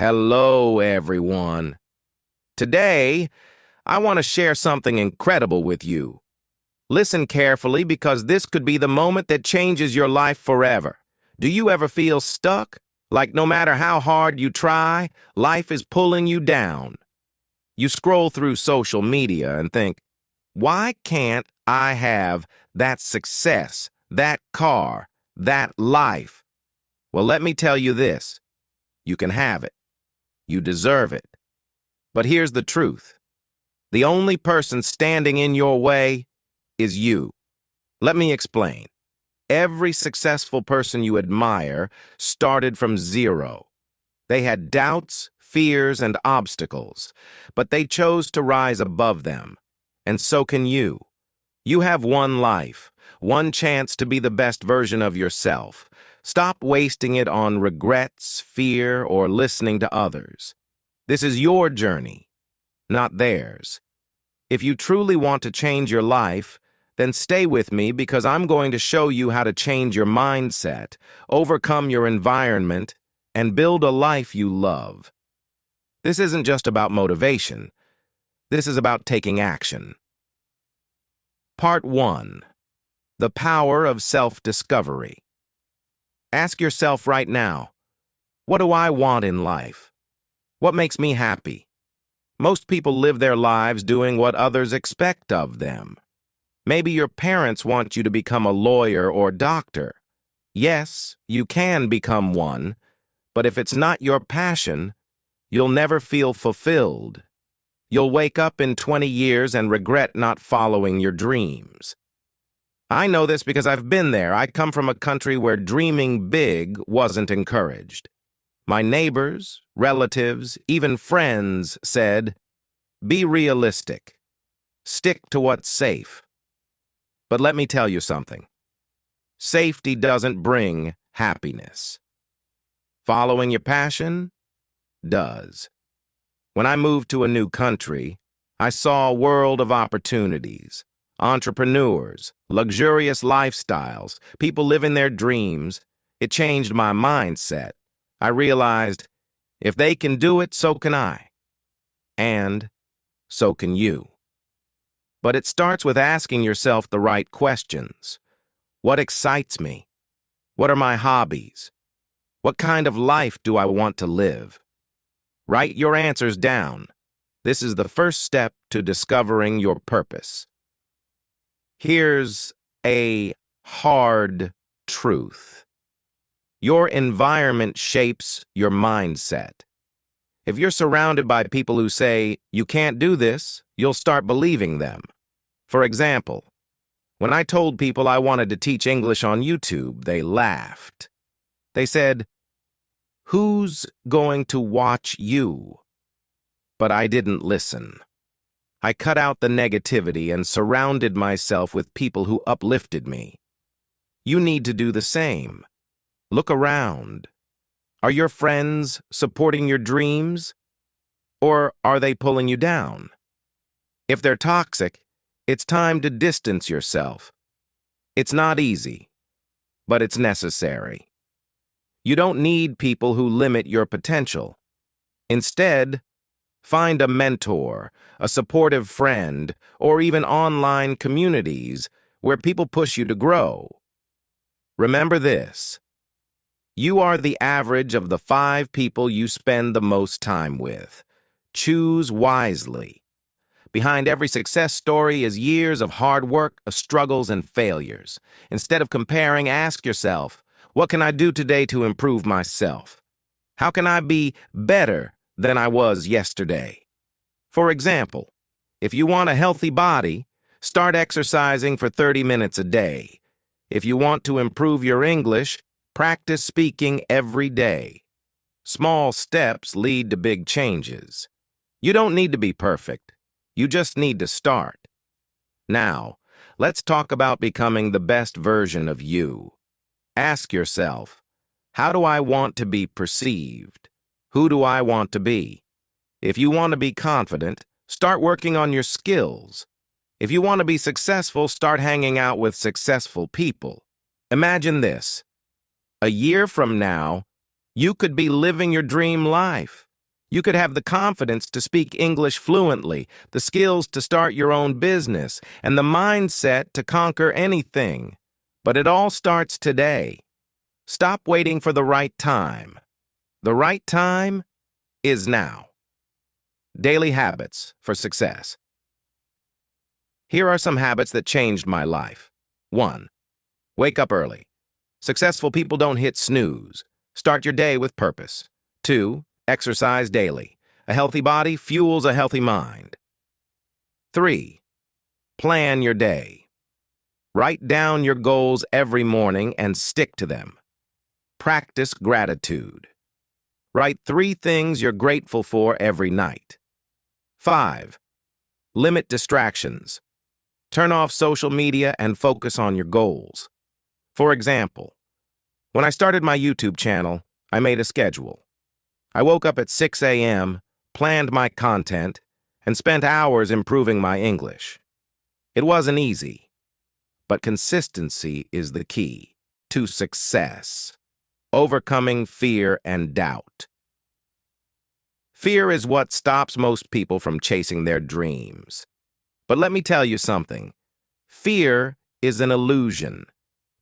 Hello, everyone. Today, I want to share something incredible with you. Listen carefully because this could be the moment that changes your life forever. Do you ever feel stuck? Like no matter how hard you try, life is pulling you down. You scroll through social media and think, why can't I have that success, that car, that life? Well, let me tell you this. You can have it. You deserve it. But here's the truth. The only person standing in your way is you. Let me explain. Every successful person you admire started from zero. They had doubts, fears, and obstacles, but they chose to rise above them. And so can you. You have one life, one chance to be the best version of yourself. Stop wasting it on regrets, fear, or listening to others. This is your journey, not theirs. If you truly want to change your life, then stay with me because I'm going to show you how to change your mindset, overcome your environment, and build a life you love. This isn't just about motivation. This is about taking action. Part 1. The Power of Self-Discovery. Ask yourself right now, what do I want in life? What makes me happy? Most people live their lives doing what others expect of them. Maybe your parents want you to become a lawyer or doctor. Yes, you can become one, but if it's not your passion, you'll never feel fulfilled. You'll wake up in 20 years and regret not following your dreams. I know this because I've been there. I come from a country where dreaming big wasn't encouraged. My neighbors, relatives, even friends said, "Be realistic. Stick to what's safe." But let me tell you something. Safety doesn't bring happiness. Following your passion does. When I moved to a new country, I saw a world of opportunities. Entrepreneurs, luxurious lifestyles, people living their dreams. It changed my mindset. I realized, if they can do it, so can I. And so can you. But it starts with asking yourself the right questions. What excites me? What are my hobbies? What kind of life do I want to live? Write your answers down. This is the first step to discovering your purpose. Here's a hard truth. Your environment shapes your mindset. If you're surrounded by people who say, "You can't do this," you'll start believing them. For example, when I told people I wanted to teach English on YouTube, they laughed. They said, "Who's going to watch you?" But I didn't listen. I cut out the negativity and surrounded myself with people who uplifted me. You need to do the same. Look around. Are your friends supporting your dreams? Or are they pulling you down? If they're toxic, it's time to distance yourself. It's not easy, but it's necessary. You don't need people who limit your potential. Instead, find a mentor, a supportive friend, or even online communities where people push you to grow. Remember this. You are the average of the 5 people you spend the most time with. Choose wisely. Behind every success story is years of hard work, struggles, and failures. Instead of comparing, ask yourself, what can I do today to improve myself? How can I be better than I was yesterday? For example, if you want a healthy body, start exercising for 30 minutes a day. If you want to improve your English, practice speaking every day. Small steps lead to big changes. You don't need to be perfect. You just need to start. Now, let's talk about becoming the best version of you. Ask yourself, how do I want to be perceived? Who do I want to be? If you want to be confident, start working on your skills. If you want to be successful, start hanging out with successful people. Imagine this. A year from now, you could be living your dream life. You could have the confidence to speak English fluently, the skills to start your own business, and the mindset to conquer anything. But it all starts today. Stop waiting for the right time. The right time is now. Daily habits for success. Here are some habits that changed my life. 1. Wake up early. Successful people don't hit snooze. Start your day with purpose. 2. Exercise daily. A healthy body fuels a healthy mind. 3. Plan your day. Write down your goals every morning and stick to them. Practice gratitude. Write 3 things you're grateful for every night. 5. Limit distractions. Turn off social media and focus on your goals. For example, when I started my YouTube channel, I made a schedule. I woke up at 6 a.m., planned my content, and spent hours improving my English. It wasn't easy, but consistency is the key to success. Overcoming fear and doubt. Fear is what stops most people from chasing their dreams. But let me tell you something. Fear is an illusion.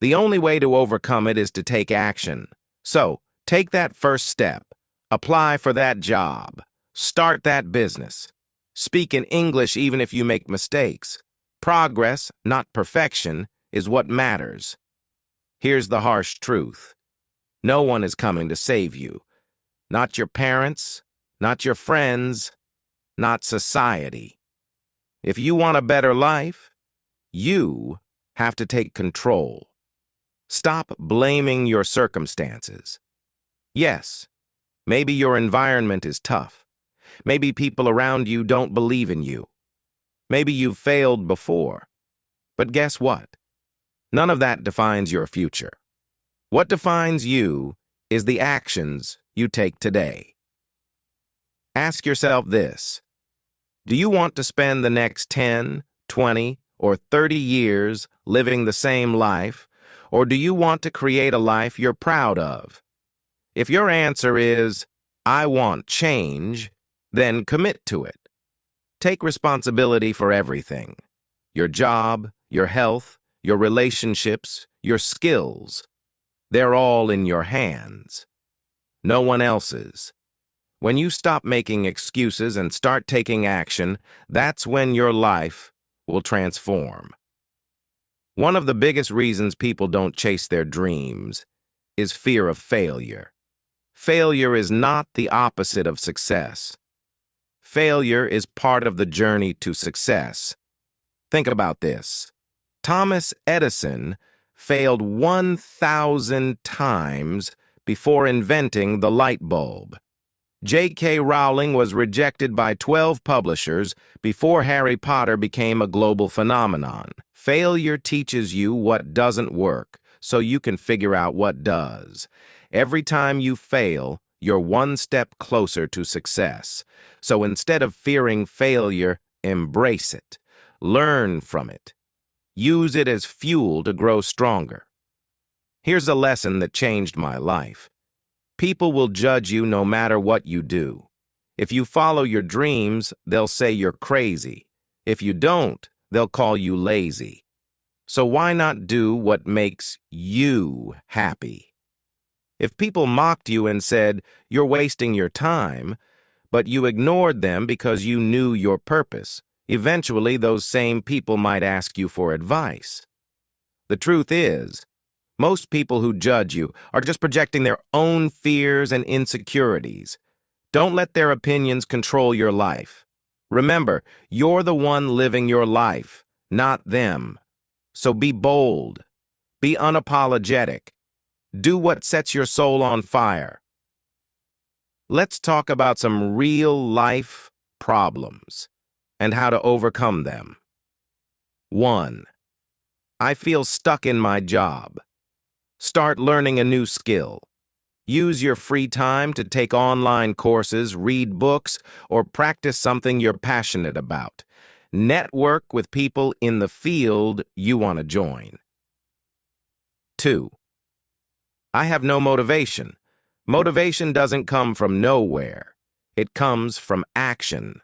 The only way to overcome it is to take action. So, take that first step. Apply for that job. Start that business. Speak in English even if you make mistakes. Progress, not perfection, is what matters. Here's the harsh truth. No one is coming to save you. Not your parents, not your friends, not society. If you want a better life, you have to take control. Stop blaming your circumstances. Yes, maybe your environment is tough. Maybe people around you don't believe in you. Maybe you've failed before. But guess what? None of that defines your future. What defines you is the actions you take today. Ask yourself this. Do you want to spend the next 10, 20, or 30 years living the same life, or do you want to create a life you're proud of? If your answer is, I want change, then commit to it. Take responsibility for everything. Your job, your health, your relationships, your skills. They're all in your hands. No one else's. When you stop making excuses and start taking action, that's when your life will transform. One of the biggest reasons people don't chase their dreams is fear of failure. Failure is not the opposite of success. Failure is part of the journey to success. Think about this. Thomas Edison failed 1,000 times before inventing the light bulb. J.K. Rowling was rejected by 12 publishers before Harry Potter became a global phenomenon. Failure teaches you what doesn't work, so you can figure out what does. Every time you fail, you're one step closer to success. So instead of fearing failure, embrace it. Learn from it. Use it as fuel to grow stronger. Here's a lesson that changed my life. People will judge you no matter what you do. If you follow your dreams, they'll say you're crazy. If you don't, they'll call you lazy. So why not do what makes you happy? If people mocked you and said, you're wasting your time, but you ignored them because you knew your purpose, eventually those same people might ask you for advice. The truth is, most people who judge you are just projecting their own fears and insecurities. Don't let their opinions control your life. Remember, you're the one living your life, not them. So be bold. Be unapologetic. Do what sets your soul on fire. Let's talk about some real-life problems and how to overcome them. 1. I feel stuck in my job. Start learning a new skill. Use your free time to take online courses, read books, or practice something you're passionate about. Network with people in the field you want to join. 2. I have no motivation. Motivation doesn't come from nowhere. It comes from action.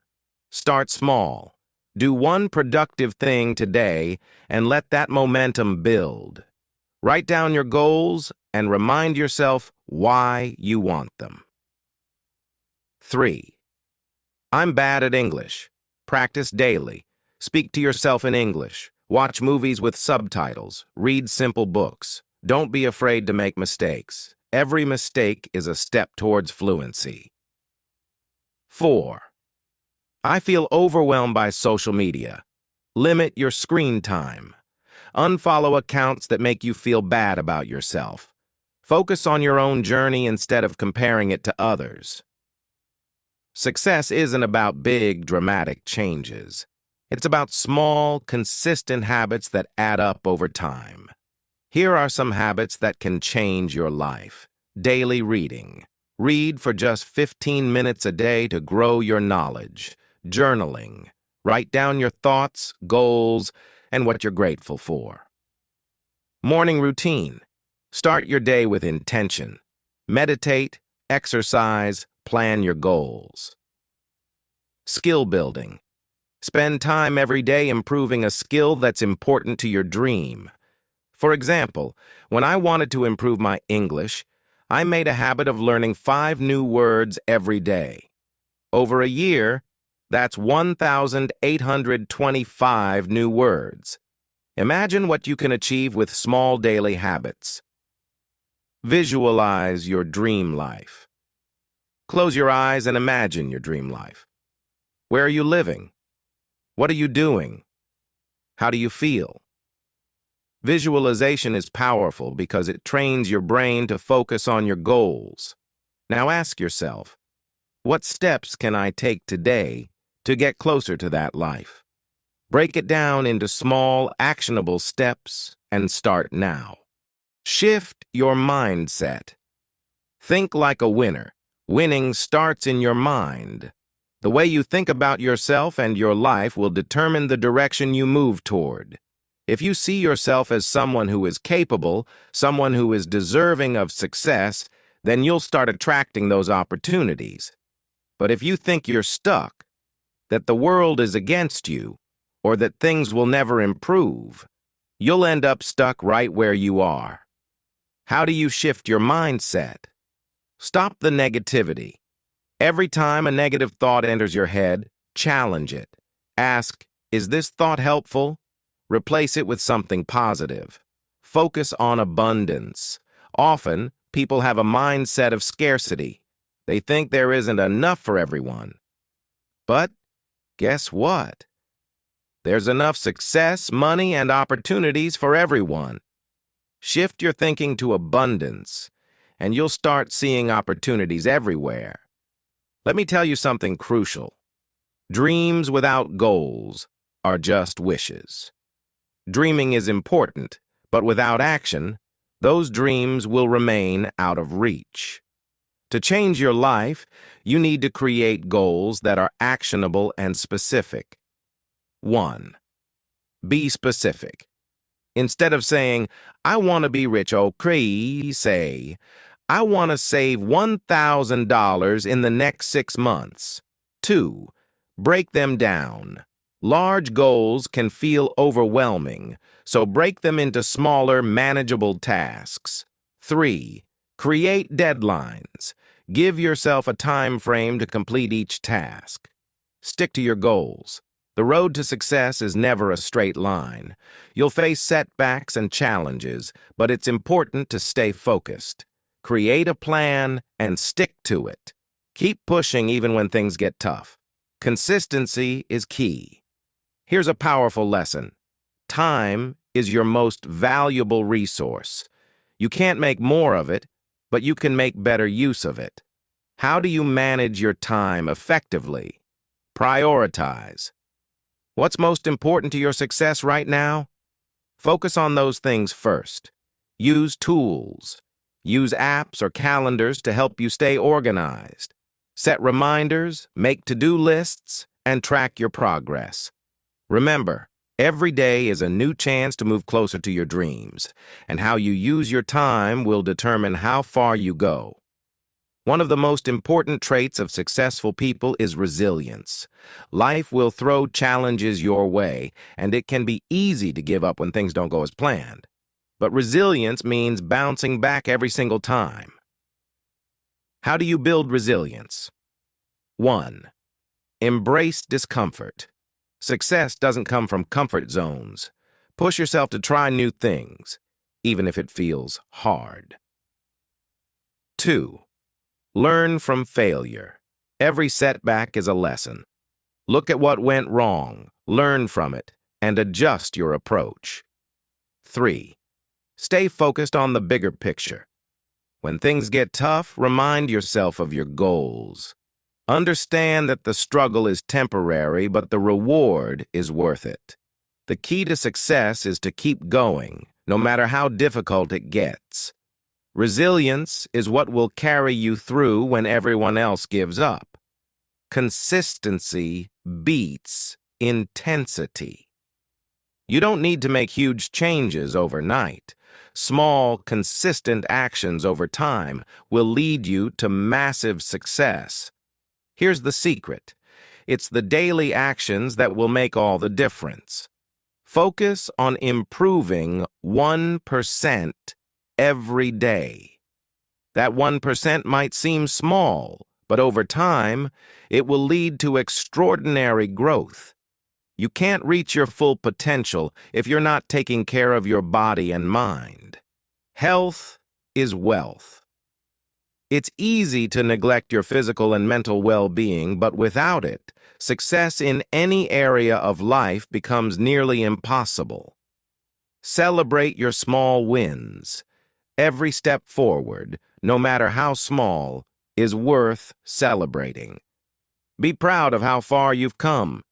Start small. Do one productive thing today and let that momentum build. Write down your goals and remind yourself why you want them. 3. I'm bad at English. Practice daily. Speak to yourself in English. Watch movies with subtitles. Read simple books. Don't be afraid to make mistakes. Every mistake is a step towards fluency. 4. I feel overwhelmed by social media. Limit your screen time. Unfollow accounts that make you feel bad about yourself. Focus on your own journey instead of comparing it to others. Success isn't about big, dramatic changes. It's about small, consistent habits that add up over time. Here are some habits that can change your life. Daily reading. Read for just 15 minutes a day to grow your knowledge. Journaling. Write down your thoughts, goals, and what you're grateful for. Morning routine. Start your day with intention. Meditate, exercise, plan your goals. Skill building. Spend time every day improving a skill that's important to your dream. For example, when I wanted to improve my English, I made a habit of learning 5 new words every day. Over a year, that's 1,825 new words. Imagine what you can achieve with small daily habits. Visualize your dream life. Close your eyes and imagine your dream life. Where are you living? What are you doing? How do you feel? Visualization is powerful because it trains your brain to focus on your goals. Now ask yourself, what steps can I take today to get closer to that life? Break it down into small, actionable steps and start now. Shift your mindset. Think like a winner. Winning starts in your mind. The way you think about yourself and your life will determine the direction you move toward. If you see yourself as someone who is capable, someone who is deserving of success, then you'll start attracting those opportunities. But if you think you're stuck, that the world is against you, or that things will never improve, you'll end up stuck right where you are. How do you shift your mindset? Stop the negativity. Every time a negative thought enters your head, challenge it. Ask, is this thought helpful? Replace it with something positive. Focus on abundance. Often, people have a mindset of scarcity. They think there isn't enough for everyone. But guess what? There's enough success, money, and opportunities for everyone. Shift your thinking to abundance, and you'll start seeing opportunities everywhere. Let me tell you something crucial. Dreams without goals are just wishes. Dreaming is important, but without action, those dreams will remain out of reach. To change your life, you need to create goals that are actionable and specific. 1. Be specific. Instead of saying, I want to be rich, okay, say, I want to save $1,000 in the next 6 months. 2. Break them down. Large goals can feel overwhelming, so break them into smaller, manageable tasks. 3. Create deadlines. Give yourself a time frame to complete each task. Stick to your goals. The road to success is never a straight line. You'll face setbacks and challenges, but it's important to stay focused. Create a plan and stick to it. Keep pushing even when things get tough. Consistency is key. Here's a powerful lesson. Time is your most valuable resource. You can't make more of it, but you can make better use of it. How do you manage your time effectively? Prioritize. What's most important to your success right now? Focus on those things first. Use tools. Use apps or calendars to help you stay organized. Set reminders, make to-do lists, and track your progress. Remember, every day is a new chance to move closer to your dreams, and how you use your time will determine how far you go. One of the most important traits of successful people is resilience. Life will throw challenges your way, and it can be easy to give up when things don't go as planned. But resilience means bouncing back every single time. How do you build resilience? 1. Embrace discomfort. Success doesn't come from comfort zones. Push yourself to try new things, even if it feels hard. 2. Learn from failure. Every setback is a lesson. Look at what went wrong, learn from it, and adjust your approach. 3. Stay focused on the bigger picture. When things get tough, remind yourself of your goals. Understand that the struggle is temporary, but the reward is worth it. The key to success is to keep going, no matter how difficult it gets. Resilience is what will carry you through when everyone else gives up. Consistency beats intensity. You don't need to make huge changes overnight. Small, consistent actions over time will lead you to massive success. Here's the secret. It's the daily actions that will make all the difference. Focus on improving 1% every day. That 1% might seem small, but over time, it will lead to extraordinary growth. You can't reach your full potential if you're not taking care of your body and mind. Health is wealth. It's easy to neglect your physical and mental well-being, but without it, success in any area of life becomes nearly impossible. Celebrate your small wins. Every step forward, no matter how small, is worth celebrating. Be proud of how far you've come.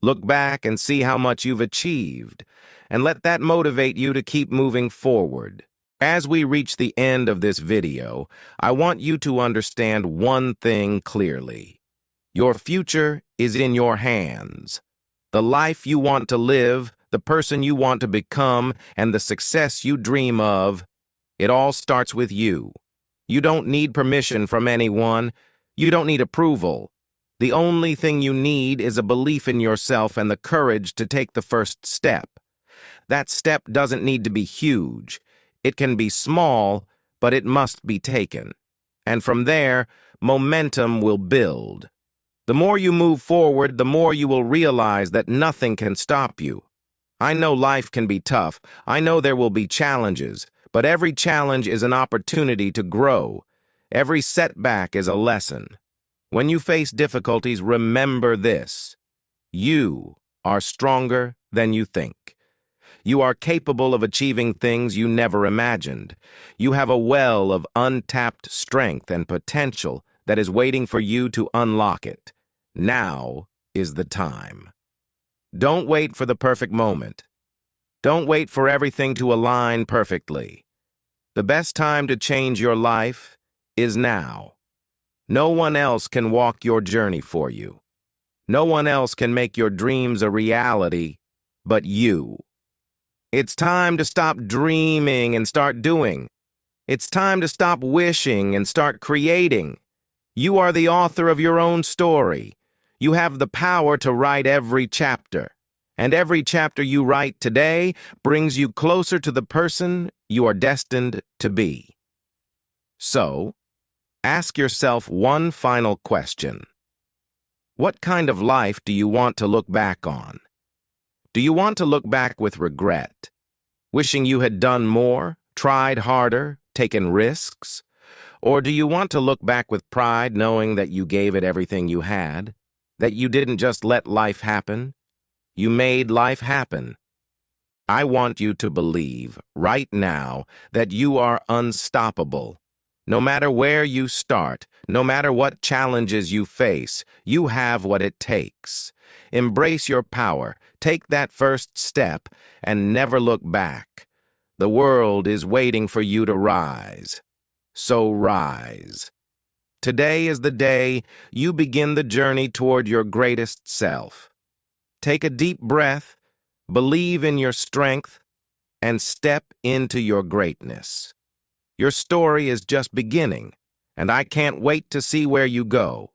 Look back and see how much you've achieved, and let that motivate you to keep moving forward. As we reach the end of this video, I want you to understand one thing clearly. Your future is in your hands. The life you want to live, the person you want to become, and the success you dream of, it all starts with you. You don't need permission from anyone. You don't need approval. The only thing you need is a belief in yourself and the courage to take the first step. That step doesn't need to be huge. It can be small, but it must be taken. And from there, momentum will build. The more you move forward, the more you will realize that nothing can stop you. I know life can be tough. I know there will be challenges, but every challenge is an opportunity to grow. Every setback is a lesson. When you face difficulties, remember this. You are stronger than you think. You are capable of achieving things you never imagined. You have a well of untapped strength and potential that is waiting for you to unlock it. Now is the time. Don't wait for the perfect moment. Don't wait for everything to align perfectly. The best time to change your life is now. No one else can walk your journey for you. No one else can make your dreams a reality but you. It's time to stop dreaming and start doing. It's time to stop wishing and start creating. You are the author of your own story. You have the power to write every chapter. And every chapter you write today brings you closer to the person you are destined to be. So, ask yourself one final question. What kind of life do you want to look back on? Do you want to look back with regret, wishing you had done more, tried harder, taken risks? Or do you want to look back with pride, knowing that you gave it everything you had, that you didn't just let life happen? You made life happen. I want you to believe, right now, that you are unstoppable. No matter where you start, no matter what challenges you face, you have what it takes. Embrace your power, take that first step, and never look back. The world is waiting for you to rise. So rise. Today is the day you begin the journey toward your greatest self. Take a deep breath, believe in your strength, and step into your greatness. Your story is just beginning, and I can't wait to see where you go.